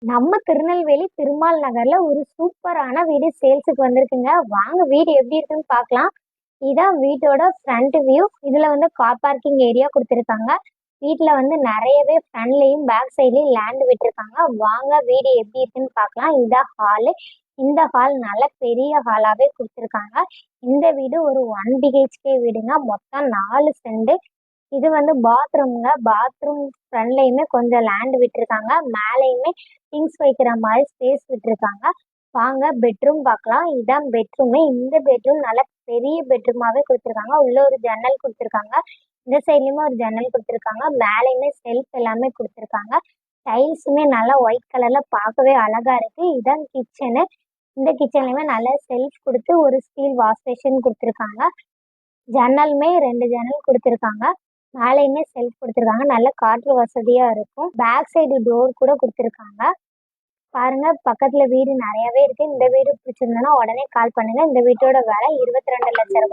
நம்ம திருநெல்வேலி திருமால் நகர்ல ஒரு சூப்பரான வீடு சேல்ஸுக்கு வந்திருக்குங்க. வாங்க வீடு எப்படி இருக்குன்னு பார்க்கலாம். இதான் வீட்டோட ஃப்ரண்ட் வியூ. இதுல வந்து கார் பார்க்கிங் ஏரியா கொடுத்துருக்காங்க. வீட்டுல வந்து நிறையவே ஃப்ரண்ட்லயும் பேக் சைட்லயும் லேண்ட் விட்டுருக்காங்க. வாங்க வீடு எப்படி இருக்குன்னு பார்க்கலாம். இதான் ஹாலு. இந்த ஹால் நல்ல பெரிய ஹாலாவே கொடுத்துருக்காங்க. இந்த வீடு ஒரு 1 பிஹெச்கே வீடுங்க. மொத்தம் 4 சென்ட். இது வந்து பாத்ரூம்ங்க. பாத்ரூம் ஃப்ரண்ட்லயுமே கொஞ்சம் லேண்ட் விட்டுருக்காங்க. மேலேயுமே திங்ஸ் வைக்கிற மாதிரி ஸ்பேஸ் விட்டுருக்காங்க. வாங்க பெட்ரூம் பார்க்கலாம். இதான் பெட்ரூமே. இந்த பெட்ரூம் நல்ல பெரிய பெட்ரூமாவே கொடுத்துருக்காங்க. உள்ள ஒரு ஜன்னல் கொடுத்துருக்காங்க. இந்த சைட்லயுமே ஒரு ஜன்னல் கொடுத்துருக்காங்க. மேலேயுமே செல்ஃப் எல்லாமே கொடுத்துருக்காங்க. டைல்ஸுமே நல்லா ஒயிட் கலர்ல பார்க்கவே அழகா இருக்கு. இதான் கிச்சனு. இந்த கிச்சன்லயுமே நல்ல செல்ஃப் கொடுத்து ஒரு ஸ்டீல் வாஷ் பேஷன் கொடுத்துருக்காங்க. ஜன்னலுமே 2 ஜன்னல் கொடுத்துருக்காங்க. மேலேயுமே செல்ஃப் கொடுத்துருக்காங்க. நல்ல காற்று வசதியா இருக்கும். பேக் சைடு டோர் கூட கொடுத்துருக்காங்க. பாருங்க பக்கத்துல வீடு நிறையவே இருக்கு. இந்த வீடு பிடிச்சிருந்ததுன்னா உடனே கால் பண்ணுங்க. இந்த வீட்டோட விலை 22 லட்சம் ரூபாய்.